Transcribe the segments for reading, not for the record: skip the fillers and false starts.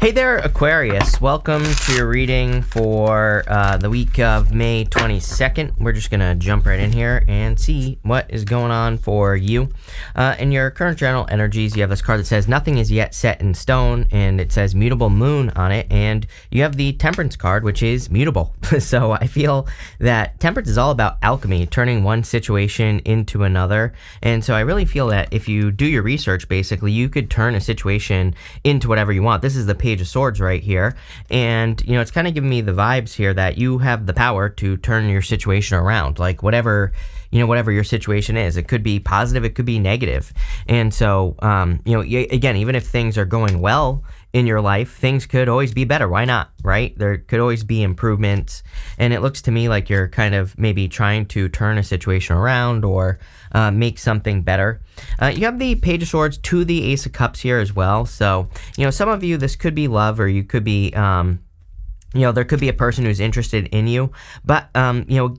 Hey there, Aquarius. Welcome to your reading for the week of May 22nd. We're just going to jump right in here and see what is going on for you. In your current general energies, you have this card that says nothing is yet set in stone, and it says mutable moon on it, and you have the Temperance card, which is mutable. So I feel that Temperance is all about alchemy, turning one situation into another, and so I really feel that if you do your research, basically, you could turn a situation into whatever you want. This is the Page of Swords right here, and it's kind of giving me the vibes here that you have the power to turn your situation around, like whatever your situation is. It could be positive, it could be negative, and so again, even if things are going well in your life, things could always be better. Why not, right? There could always be improvements, and it looks to me like you're kind of maybe trying to turn a situation around or make something better. You have the Page of Swords to the Ace of Cups here as well. So, some of you, this could be love, or you could be, there could be a person who's interested in you, but,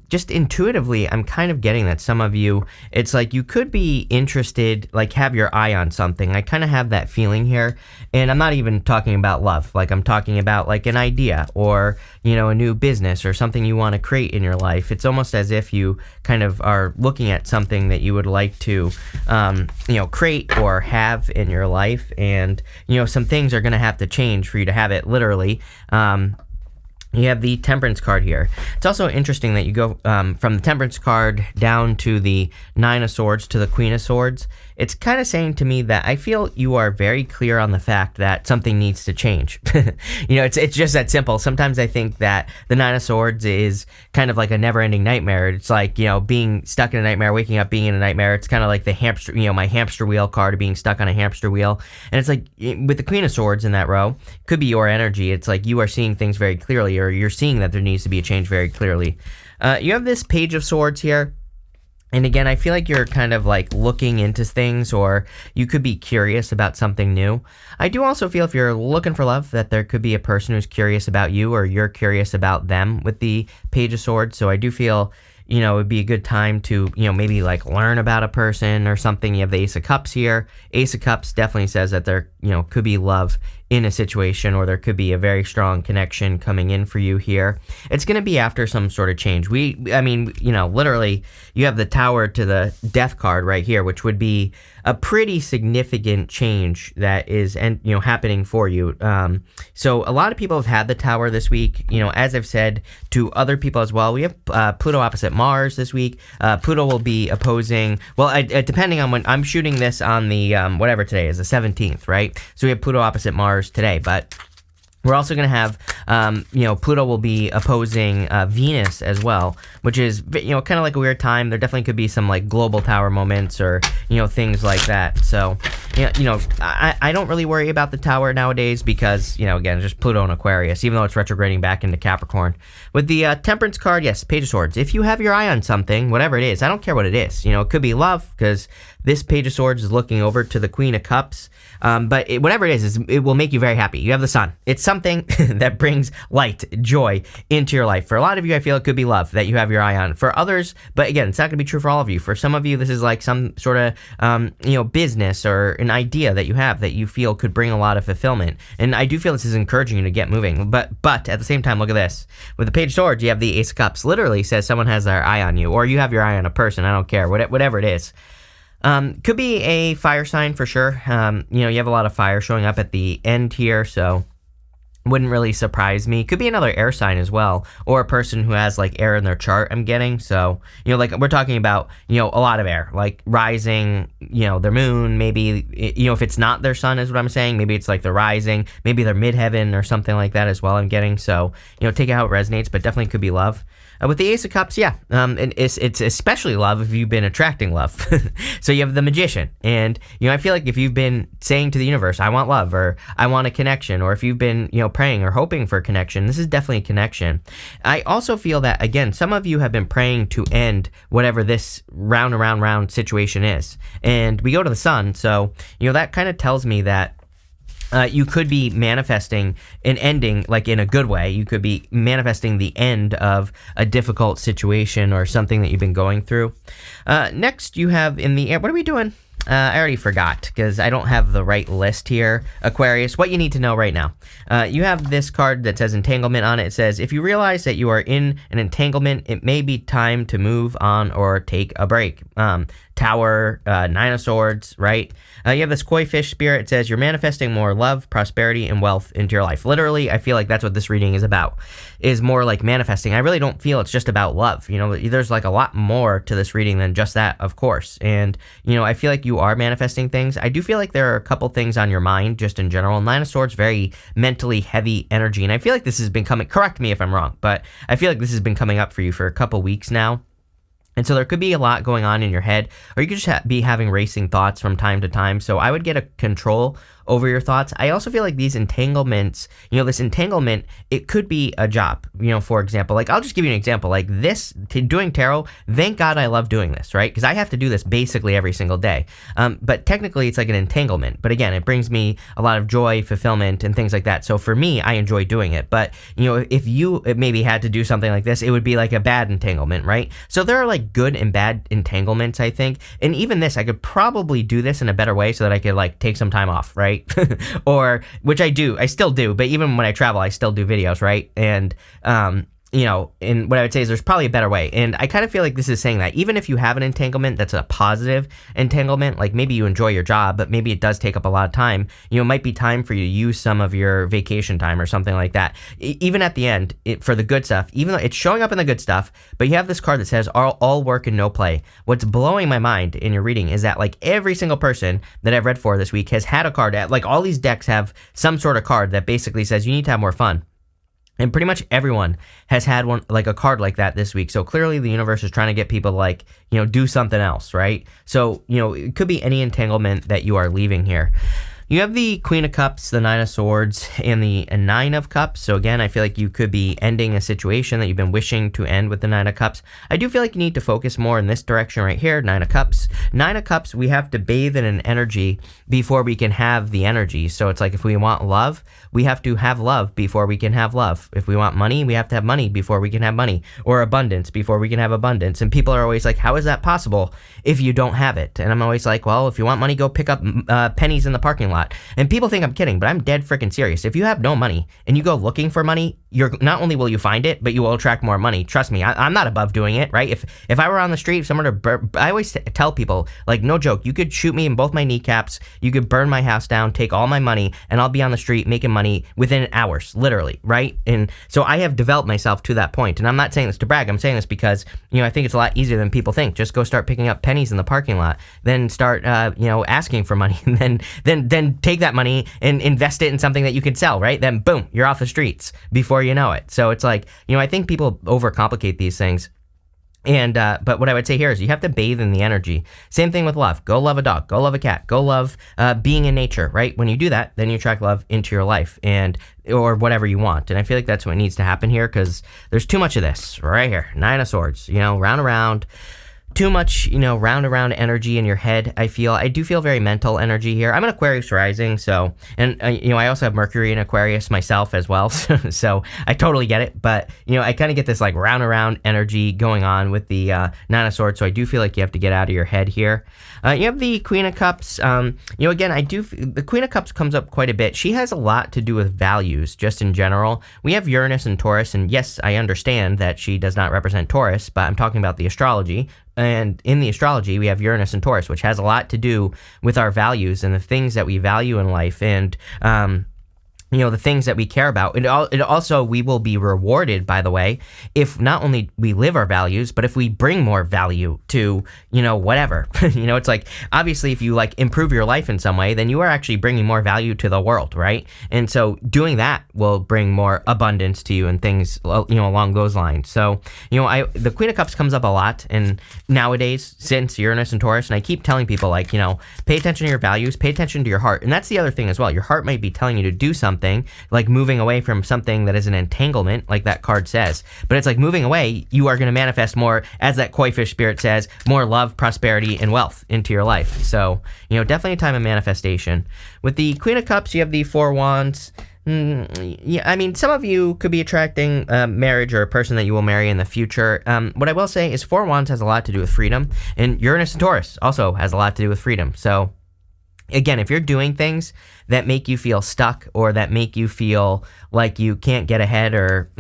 just intuitively, I'm kind of getting that some of you, it's like you could be interested, like have your eye on something. I kind of have that feeling here, and I'm not even talking about love. Like I'm talking about like an idea or, a new business or something you want to create in your life. It's almost as if you kind of are looking at something that you would like to, create or have in your life, and, some things are going to have to change for you to have it, literally. You have the Temperance card here. It's also interesting that you go from the Temperance card down to the Nine of Swords to the Queen of Swords. It's kind of saying to me that I feel you are very clear on the fact that something needs to change. It's just that simple. Sometimes I think that the Nine of Swords is kind of like a never-ending nightmare. It's like, being stuck in a nightmare, waking up being in a nightmare. It's kind of like the hamster, my hamster wheel card, being stuck on a hamster wheel. And it's like with the Queen of Swords in that row, could be your energy. It's like you are seeing things very clearly, or you're seeing that there needs to be a change very clearly. You have this Page of Swords here. And again, I feel like you're kind of like looking into things, or you could be curious about something new. I do also feel if you're looking for love that there could be a person who's curious about you, or you're curious about them with the Page of Swords. So I do feel, it would be a good time to, maybe like learn about a person or something. You have the Ace of Cups here. Ace of Cups definitely says that there, could be love in a situation, or there could be a very strong connection coming in for you here. It's going to be after some sort of change. Literally, you have the Tower to the Death card right here, which would be a pretty significant change that is, happening for you. So a lot of people have had the Tower this week. As I've said to other people as well, we have Pluto opposite Mars this week. Pluto will be opposing, depending on when I'm shooting this on the, whatever today is, the 17th, right? So we have Pluto opposite Mars today, but we're also going to have, Pluto will be opposing Venus as well, which is, kind of like a weird time. There definitely could be some like global tower moments or, things like that. So, I don't really worry about the Tower nowadays because, again, just Pluto and Aquarius, even though it's retrograding back into Capricorn. With the Temperance card, yes, Page of Swords. If you have your eye on something, whatever it is, I don't care what it is. It could be love, because this Page of Swords is looking over to the Queen of Cups. But whatever it is, it will make you very happy. You have the Sun. It's something that brings light, joy into your life. For a lot of you, I feel it could be love that you have your eye on. For others, but again, it's not going to be true for all of you. For some of you, this is like some sort of, business or an idea that you have that you feel could bring a lot of fulfillment. And I do feel this is encouraging you to get moving. But at the same time, look at this. With the Page of Swords, you have the Ace of Cups. Literally says someone has their eye on you, or you have your eye on a person. I don't care. Whatever it is. Could be a fire sign for sure. You have a lot of fire showing up at the end here, so wouldn't really surprise me. Could be another air sign as well, or a person who has like air in their chart, I'm getting. So, like we're talking about, a lot of air, like rising, their moon, maybe, if it's not their sun is what I'm saying, maybe it's like the rising, maybe they're midheaven or something like that as well, I'm getting. So, take it how it resonates, but definitely could be love. With the Ace of Cups, yeah, and it's especially love if you've been attracting love. So you have the Magician, and I feel like if you've been saying to the universe, I want love, or I want a connection, or if you've been praying or hoping for a connection, this is definitely a connection. I also feel that, again, some of you have been praying to end whatever this round situation is, and we go to the Sun, so that kind of tells me that you could be manifesting an ending, like in a good way. You could be manifesting the end of a difficult situation or something that you've been going through. Next, you have in the air. What are we doing? I already forgot because I don't have the right list here. Aquarius, what you need to know right now. You have this card that says entanglement on it. It says, if you realize that you are in an entanglement, it may be time to move on or take a break. Tower, Nine of Swords, right? You have this koi fish spirit. It says you're manifesting more love, prosperity, and wealth into your life. Literally, I feel like that's what this reading is about, is more like manifesting. I really don't feel it's just about love. You know, there's like a lot more to this reading than just that, of course. And, you know, I feel like you are manifesting things. I do feel like there are a couple things on your mind just in general. Nine of Swords, very mentally heavy energy. And I feel like this has been coming, correct me if I'm wrong, but I feel like this has been coming up for you for a couple weeks now. And so there could be a lot going on in your head, or you could just be having racing thoughts from time to time. So I would get a control over your thoughts. I also feel like these entanglements, you know, this entanglement, it could be a job, you know, for example. Like, I'll just give you an example. Like this, doing tarot, thank God I love doing this, right? Because I have to do this basically every single day. But technically, it's like an entanglement. But again, it brings me a lot of joy, fulfillment, and things like that. So for me, I enjoy doing it. But, you know, if you maybe had to do something like this, it would be like a bad entanglement, right? So there are like good and bad entanglements, I think. And even this, I could probably do this in a better way so that I could like take some time off, right? Or, which I still do, but even when I travel, I still do videos, right? And, you know, and what I would say is there's probably a better way. And I kind of feel like this is saying that even if you have an entanglement that's a positive entanglement, like maybe you enjoy your job, but maybe it does take up a lot of time, you know, it might be time for you to use some of your vacation time or something like that. Even at the end, for the good stuff, even though it's showing up in the good stuff, but you have this card that says all work and no play. What's blowing my mind in your reading is that like every single person that I've read for this week has had a card, like all these decks have some sort of card that basically says you need to have more fun. And pretty much everyone has had one, like a card like that this week. So clearly the universe is trying to get people to like, you know, do something else, right? So, you know, it could be any entanglement that you are leaving here. You have the Queen of Cups, the Nine of Swords, and the Nine of Cups. So again, I feel like you could be ending a situation that you've been wishing to end with the Nine of Cups. I do feel like you need to focus more in this direction right here, Nine of Cups. Nine of Cups, we have to bathe in an energy before we can have the energy. So it's like if we want love, we have to have love before we can have love. If we want money, we have to have money before we can have money. Or abundance before we can have abundance. And people are always like, how is that possible if you don't have it? And I'm always like, well, if you want money, go pick up pennies in the parking lot. And people think I'm kidding, but I'm dead freaking serious. If you have no money and you go looking for money, you're not only will you find it, but you will attract more money. Trust me, I'm not above doing it, right? If I were on the street, if someone I always tell people, like, no joke, you could shoot me in both my kneecaps, you could burn my house down, take all my money, and I'll be on the street making money within hours, literally, right? And so I have developed myself to that point. And I'm not saying this to brag. I'm saying this because, you know, I think it's a lot easier than people think. Just go start picking up pennies in the parking lot, then start, you know, asking for money, and then take that money and invest it in something that you could sell, right? Then boom, you're off the streets before you know it. So it's like, you know, I think people overcomplicate these things. And, but what I would say here is you have to bathe in the energy. Same thing with love. Go love a dog, go love a cat, go love, being in nature, right? When you do that, then you attract love into your life or whatever you want. And I feel like that's what needs to happen here because there's too much of this right here. Nine of Swords, you know, round around. Too much, you know, round around energy in your head. I do feel very mental energy here. I'm an Aquarius rising, so, and you know, I also have Mercury in Aquarius myself as well, so I totally get it. But you know, I kind of get this like round around energy going on with the Nine of Swords, so I do feel like you have to get out of your head here. You have the Queen of Cups. You know, again, the Queen of Cups comes up quite a bit. She has a lot to do with values, just in general. We have Uranus and Taurus, and yes, I understand that she does not represent Taurus, but I'm talking about the astrology. And in the astrology, we have Uranus and Taurus, which has a lot to do with our values and the things that we value in life. And, you know, the things that we care about. It also, we will be rewarded, by the way, if not only we live our values, but if we bring more value to, you know, whatever. You know, it's like, obviously, if you like improve your life in some way, then you are actually bringing more value to the world, right? And so doing that will bring more abundance to you and things, you know, along those lines. So, you know, the Queen of Cups comes up a lot, and nowadays, since Uranus and Taurus, and I keep telling people, like, you know, pay attention to your values, pay attention to your heart. And that's the other thing as well. Your heart might be telling you to do something, like moving away from something that is an entanglement, like that card says. But it's like moving away, you are going to manifest more, as that koi fish spirit says, more love, prosperity, and wealth into your life. So, you know, definitely a time of manifestation. With the Queen of Cups, you have the Four Wands, Yeah, I mean, some of you could be attracting marriage or a person that you will marry in the future. What I will say is Four of Wands has a lot to do with freedom, and Uranus and Taurus also has a lot to do with freedom. So again, if you're doing things that make you feel stuck or that make you feel like you can't get ahead or,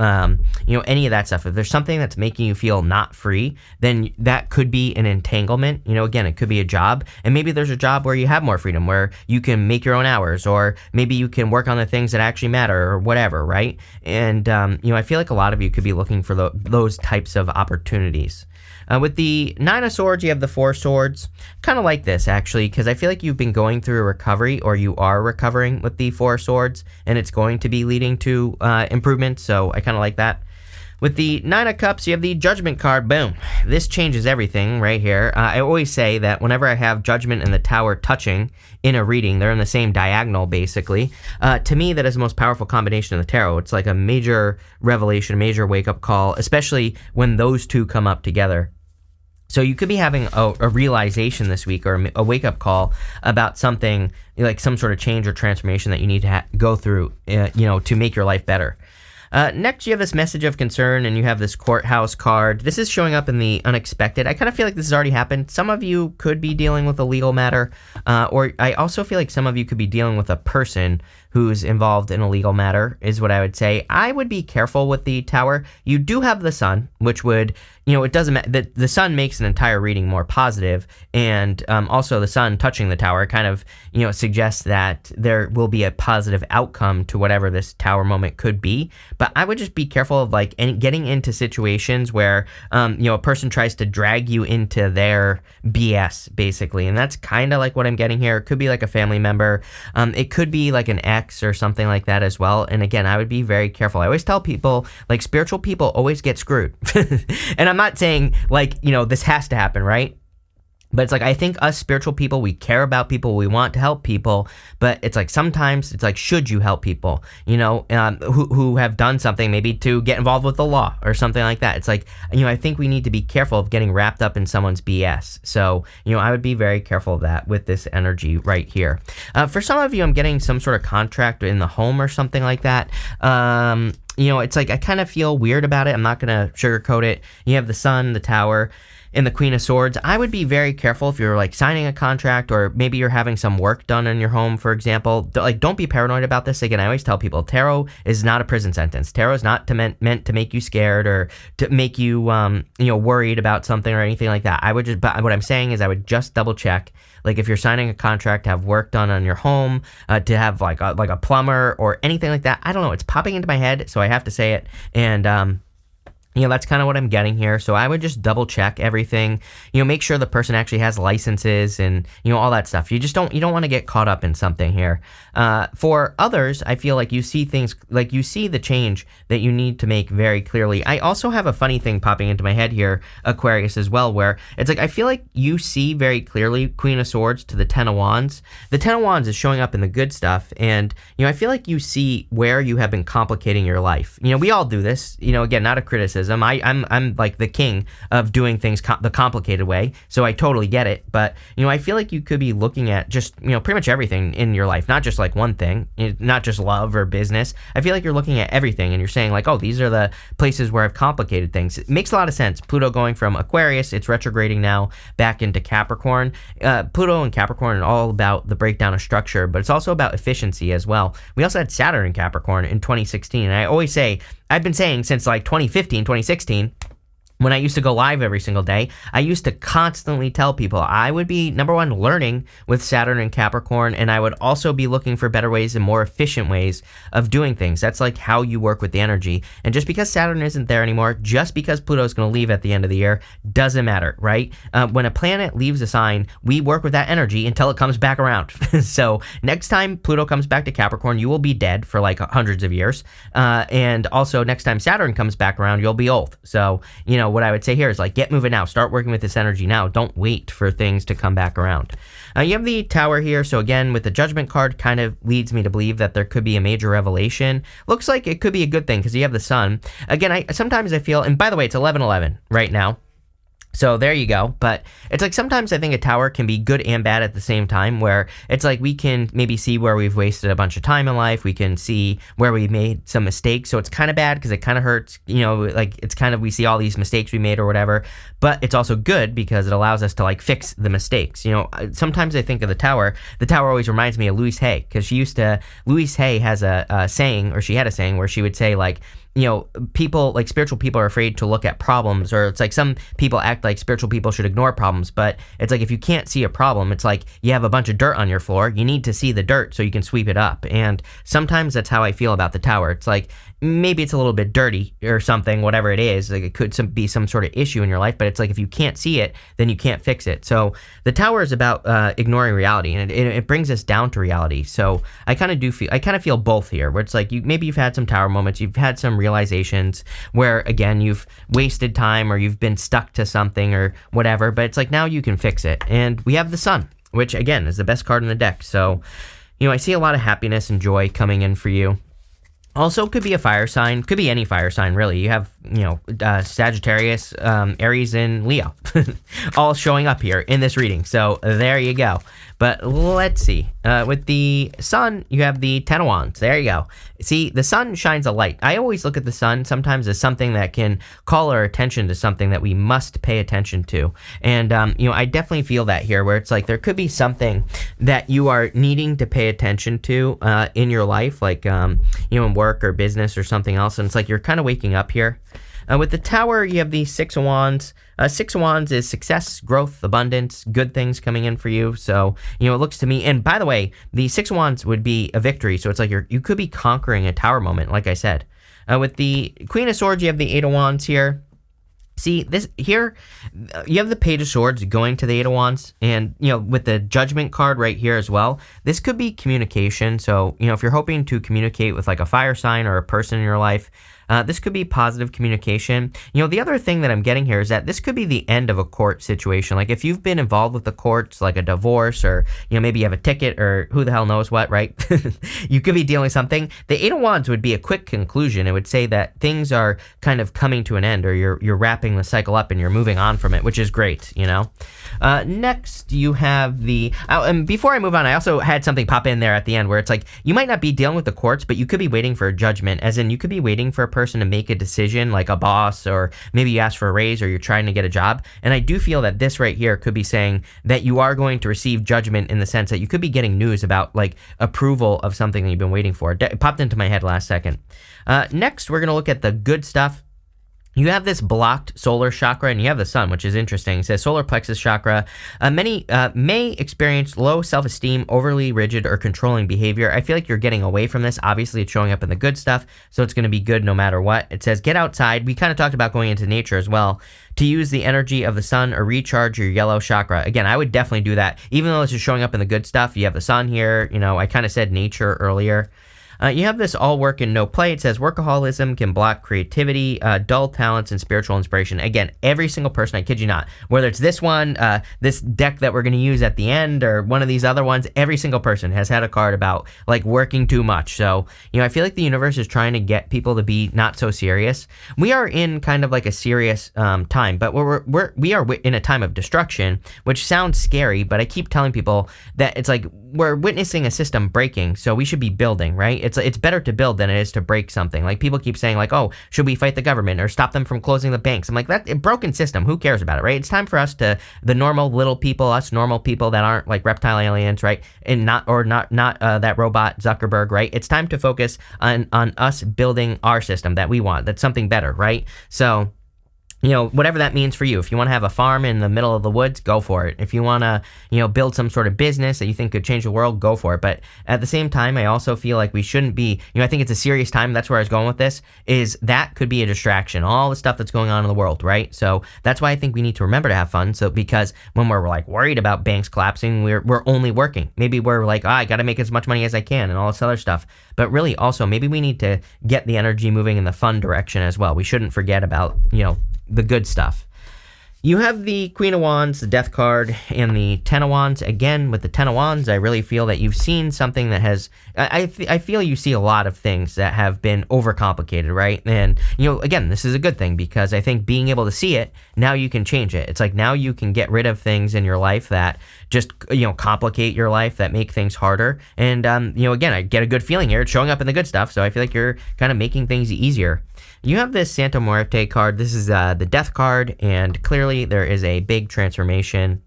any of that stuff, if there's something that's making you feel not free, then that could be an entanglement. Again, it could be a job, and maybe there's a job where you have more freedom, where you can make your own hours, or maybe you can work on the things that actually matter or whatever, right? And, I feel like a lot of you could be looking for those types of opportunities. With the Nine of Swords, you have the Four of Swords. Kind of like this, actually, because I feel like you've been going through a recovery, or you are recovering with the Four of Swords, and it's going to be leading to improvement, so I kind of like that. With the Nine of Cups, you have the Judgment card. Boom. This changes everything right here. I always say that whenever I have Judgment and the Tower touching in a reading, they're in the same diagonal, basically. To me, that is the most powerful combination of the tarot. It's like a major revelation, a major wake-up call, especially when those two come up together. So you could be having a realization this week, or a wake-up call about something, like some sort of change or transformation that you need to go through, to make your life better. Next, you have this message of concern, and you have this courthouse card. This is showing up in the unexpected. I kind of feel like this has already happened. Some of you could be dealing with a legal matter, or I also feel like some of you could be dealing with a person who's involved in a legal matter, is what I would say. I would be careful with the Tower. You do have the Sun, which would, it doesn't matter. The Sun makes an entire reading more positive, and also the Sun touching the Tower kind of, suggests that there will be a positive outcome to whatever this Tower moment could be. But I would just be careful of getting into situations where, a person tries to drag you into their BS, basically. And that's kind of like what I'm getting here. It could be like a family member. It could be like an ex or something like that as well. And again, I would be very careful. I always tell people, spiritual people always get screwed. And I'm not saying this has to happen, right? But it's I think us spiritual people, we care about people, we want to help people, but it's sometimes it's should you help people, who have done something, maybe to get involved with the law or something like that. It's I think we need to be careful of getting wrapped up in someone's BS. So, I would be very careful of that with this energy right here. For some of you, I'm getting some sort of contract in the home or something like that. It's I kind of feel weird about it. I'm not going to sugarcoat it. You have the Sun, the Tower, and the Queen of Swords. I would be very careful if you're signing a contract, or maybe you're having some work done in your home, for example. Don't be paranoid about this. Again, I always tell people, tarot is not a prison sentence. Tarot is not meant to make you scared or to make you worried about something or anything like that. But what I'm saying is I would just double check. If you're signing a contract to have work done on your home, to have a plumber or anything like that. I don't know. It's popping into my head, so I have to say it. And that's kind of what I'm getting here. So I would just double check everything, make sure the person actually has licenses and, all that stuff. You don't want to get caught up in something here. For others, I feel like you see things, you see the change that you need to make very clearly. I also have a funny thing popping into my head here, Aquarius, as well, where it's I feel like you see very clearly Queen of Swords to the Ten of Wands. The Ten of Wands is showing up in the good stuff. And, I feel like you see where you have been complicating your life. We all do this, again, not a criticism. I'm the king of doing things the complicated way, so I totally get it. But I feel like you could be looking at just pretty much everything in your life, not just one thing, not just love or business. I feel like you're looking at everything and you're saying oh, these are the places where I've complicated things. It makes a lot of sense. Pluto going from Aquarius, it's retrograding now back into Capricorn. Pluto and Capricorn are all about the breakdown of structure, but it's also about efficiency as well. We also had Saturn in Capricorn in 2016, and I always say, I've been saying since 2015, 2016, when I used to go live every single day, I used to constantly tell people I would be, number one, learning with Saturn and Capricorn, and I would also be looking for better ways and more efficient ways of doing things. That's how you work with the energy. And just because Saturn isn't there anymore, just because Pluto is going to leave at the end of the year, doesn't matter, right? When a planet leaves a sign, we work with that energy until it comes back around. So next time Pluto comes back to Capricorn, you will be dead for hundreds of years. And also next time Saturn comes back around, you'll be old. So, what I would say here is get moving now. Start working with this energy now. Don't wait for things to come back around. You have the Tower here. So again, with the Judgment card, kind of leads me to believe that there could be a major revelation. Looks like it could be a good thing because you have the Sun. Again, sometimes I feel, and by the way, it's 11:11 right now. So there you go. But it's like sometimes I think a tower can be good and bad at the same time, where it's like we can maybe see where we've wasted a bunch of time in life. We can see where we made some mistakes. So it's kind of bad because it kind of hurts, like it's kind of, we see all these mistakes we made or whatever. But it's also good because it allows us to like fix the mistakes. Sometimes I think of the tower. The tower always reminds me of Louise Hay, because Louise Hay has a saying, or she had a saying where she would say like, people like spiritual people are afraid to look at problems, or it's like some people act like spiritual people should ignore problems, but it's like if you can't see a problem, it's like you have a bunch of dirt on your floor, you need to see the dirt so you can sweep it up. And sometimes that's how I feel about the tower. It's like maybe it's a little bit dirty or something, whatever it is, like it could be some sort of issue in your life, but it's like if you can't see it, then you can't fix it. So the tower is about ignoring reality, and it brings us down to reality. So I kind of feel both here, where it's like maybe you've had some tower moments, you've had some realizations where again you've wasted time or you've been stuck to something or whatever, but it's like now you can fix it. And we have the sun, which again is the best card in the deck. So I see a lot of happiness and joy coming in for you. Also, could be a fire sign, could be any fire sign, really. You have, Sagittarius, Aries, and Leo all showing up here in this reading. So there you go. But let's see. With the sun, you have the Ten of Wands. There you go. See, the sun shines a light. I always look at the sun sometimes as something that can call our attention to something that we must pay attention to. And, I definitely feel that here, where it's like there could be something that you are needing to pay attention to in your life, like, in work or business or something else. And it's like you're kind of waking up here. With the tower, you have the Six of Wands. Six of Wands is success, growth, abundance, good things coming in for you. So, it looks to me, and by the way, the Six of Wands would be a victory. So it's like you could be conquering a tower moment, like I said. With the Queen of Swords, you have the Eight of Wands here. See, this here, you have the Page of Swords going to the Eight of Wands, and, with the Judgment card right here as well, this could be communication. So, if you're hoping to communicate with like a fire sign or a person in your life, this could be positive communication. The other thing that I'm getting here is that this could be the end of a court situation. Like if you've been involved with the courts, like a divorce, or, maybe you have a ticket, or who the hell knows what, right? You could be dealing with something. The Eight of Wands would be a quick conclusion. It would say that things are kind of coming to an end, or you're wrapping the cycle up and you're moving on from it, which is great, Next, you have the... and before I move on, I also had something pop in there at the end where it's like, you might not be dealing with the courts, but you could be waiting for a judgment, as in you could be waiting for a person to make a decision, like a boss, or maybe you ask for a raise, or you're trying to get a job. And I do feel that this right here could be saying that you are going to receive judgment, in the sense that you could be getting news about like approval of something that you've been waiting for. It popped into my head last second. Next, we're going to look at the good stuff. You have this blocked solar chakra, and you have the sun, which is interesting. It says solar plexus chakra. Many may experience low self-esteem, overly rigid or controlling behavior. I feel like you're getting away from this. Obviously, it's showing up in the good stuff, so it's going to be good no matter what. It says get outside. We kind of talked about going into nature as well, to use the energy of the sun or recharge your yellow chakra. Again, I would definitely do that. Even though this is showing up in the good stuff, you have the sun here. I kind of said nature earlier. You have this all work and no play. It says workaholism can block creativity, dull talents, and spiritual inspiration. Again, every single person, I kid you not, whether it's this one, this deck that we're going to use at the end, or one of these other ones, every single person has had a card about like working too much. So, I feel like the universe is trying to get people to be not so serious. We are in kind of like a serious time, but we are in a time of destruction, which sounds scary, but I keep telling people that it's like we're witnessing a system breaking, so we should be building, right? It's better to build than it is to break something. Like people keep saying like, oh, should we fight the government or stop them from closing the banks? I'm like, that's a broken system. Who cares about it, right? It's time for us to, the normal little people, us normal people that aren't like reptile aliens, right? And not that robot Zuckerberg, right? It's time to focus on us building our system that we want. That's something better, right? So, whatever that means for you. If you want to have a farm in the middle of the woods, go for it. If you want to, build some sort of business that you think could change the world, go for it. But at the same time, I also feel like we shouldn't be, I think it's a serious time. That's where I was going with this, is that could be a distraction. All the stuff that's going on in the world, right? So that's why I think we need to remember to have fun. So because when we're like worried about banks collapsing, we're only working. Maybe we're like, I got to make as much money as I can and all this other stuff. But really also, maybe we need to get the energy moving in the fun direction as well. We shouldn't forget about, the good stuff. You have the Queen of Wands, the Death card, and the Ten of Wands. Again, with the Ten of Wands, I really feel that you've seen something that has... I feel you see a lot of things that have been overcomplicated, right? And, again, this is a good thing because I think being able to see it, now you can change it. It's like now you can get rid of things in your life that just, complicate your life, that make things harder. And, again, I get a good feeling here. It's showing up in the good stuff, so I feel like you're kind of making things easier. You have this Santa Muerte card. This is the Death card, and clearly there is a big transformation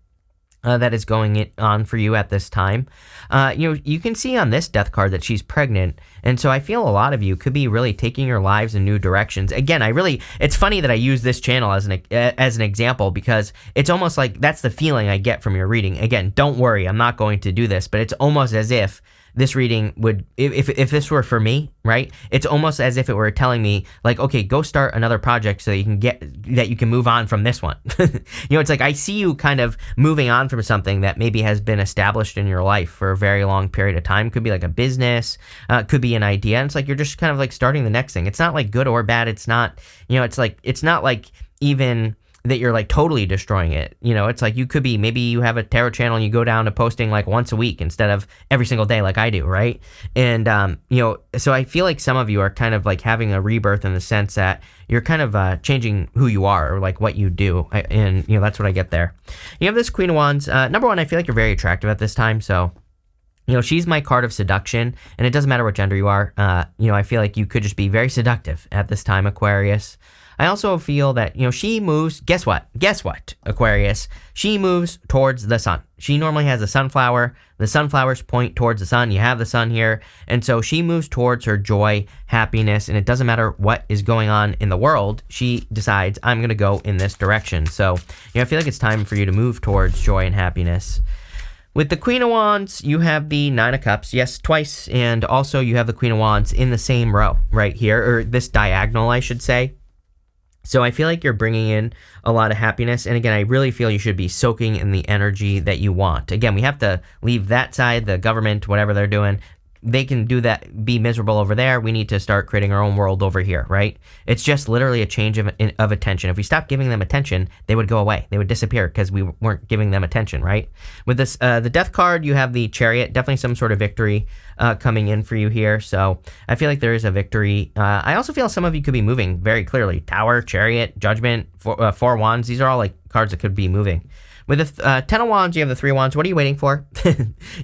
that is going on for you at this time. You can see on this Death card that she's pregnant, and so I feel a lot of you could be really taking your lives in new directions. Again, it's funny that I use this channel as an example because it's almost like that's the feeling I get from your reading. Again, don't worry, I'm not going to do this, but it's almost as if this reading would, if this were for me, right? It's almost as if it were telling me, like, okay, go start another project so that you can move on from this one. It's like I see you kind of moving on from something that maybe has been established in your life for a very long period of time. Could be like a business, could be an idea. And it's like you're just kind of like starting the next thing. It's not like good or bad. It's not, it's not like even that you're like totally destroying it. It's like you could be, maybe you have a tarot channel and you go down to posting like once a week instead of every single day like I do, right? And, so I feel like some of you are kind of like having a rebirth in the sense that you're kind of changing who you are or like what you do. And, that's what I get there. You have this Queen of Wands. Number one, I feel like you're very attractive at this time. So, she's my card of seduction, and it doesn't matter what gender you are. I feel like you could just be very seductive at this time, Aquarius. I also feel that, she moves, guess what, Aquarius? She moves towards the sun. She normally has a sunflower. The sunflowers point towards the sun. You have the sun here. And so she moves towards her joy, happiness, and it doesn't matter what is going on in the world. She decides, I'm going to go in this direction. So, I feel like it's time for you to move towards joy and happiness. With the Queen of Wands, you have the Nine of Cups, yes, twice, and also you have the Queen of Wands in the same row right here, or this diagonal, I should say. So I feel like you're bringing in a lot of happiness. And again, I really feel you should be soaking in the energy that you want. Again, we have to leave that side, the government, whatever they're doing. They can do that, be miserable over there. We need to start creating our own world over here, right? It's just literally a change of attention. If we stopped giving them attention, they would go away. They would disappear because we weren't giving them attention, right? With this, the Death card, you have the Chariot. Definitely some sort of victory coming in for you here. So I feel like there is a victory. I also feel some of you could be moving very clearly. Tower, Chariot, Judgment, Four Wands. These are all like cards that could be moving. With the 10 of Wands, you have the 3 of Wands. What are you waiting for?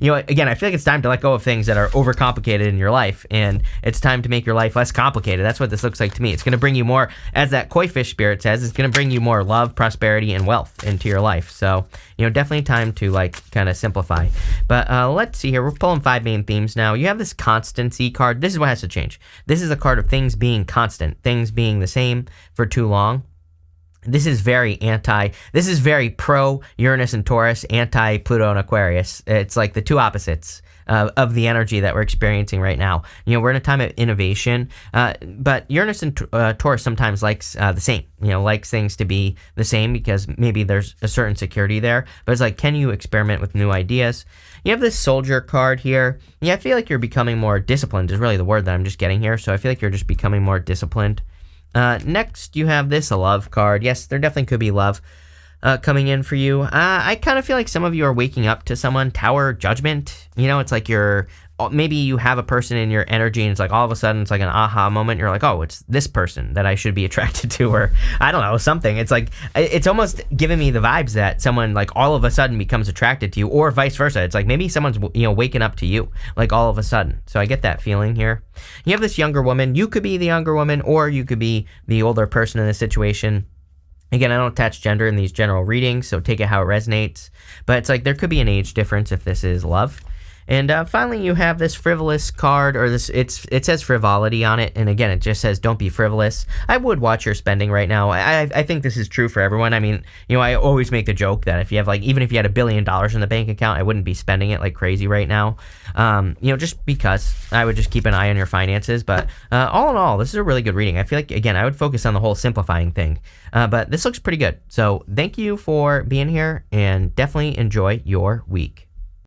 Again, I feel like it's time to let go of things that are overcomplicated in your life, and it's time to make your life less complicated. That's what this looks like to me. It's going to bring you more, as that koi fish spirit says, it's going to bring you more love, prosperity, and wealth into your life. So, definitely time to, like, kind of simplify. But let's see here. We're pulling 5 main themes now. You have this constancy card. This is what has to change. This is a card of things being constant, things being the same for too long. This is very pro Uranus and Taurus, anti Pluto and Aquarius. It's like the two opposites of the energy that we're experiencing right now. We're in a time of innovation, but Uranus and Taurus sometimes likes the same, likes things to be the same because maybe there's a certain security there. But it's like, can you experiment with new ideas? You have this Soldier card here. Yeah, I feel like you're becoming more disciplined is really the word that I'm just getting here. So I feel like you're just becoming more disciplined. Next, you have this, a love card. Yes, there definitely could be love coming in for you. I kind of feel like some of you are waking up to someone. Tower, Judgment. It's like maybe you have a person in your energy and it's like all of a sudden it's like an aha moment. You're like, oh, it's this person that I should be attracted to, or I don't know, something. It's like, it's almost giving me the vibes that someone like all of a sudden becomes attracted to you, or vice versa. It's like maybe someone's, waking up to you like all of a sudden. So I get that feeling here. You have this younger woman. You could be the younger woman, or you could be the older person in this situation. Again, I don't attach gender in these general readings, so take it how it resonates. But it's like there could be an age difference if this is love. And finally, you have this frivolous card, or this. It says frivolity on it, and again, it just says don't be frivolous. I would watch your spending right now. I think this is true for everyone. I mean, I always make the joke that if you have even if you had $1 billion in the bank account, I wouldn't be spending it like crazy right now. Just because I would just keep an eye on your finances. But all in all, this is a really good reading. I feel like, again, I would focus on the whole simplifying thing. But this looks pretty good. So thank you for being here, and definitely enjoy your week.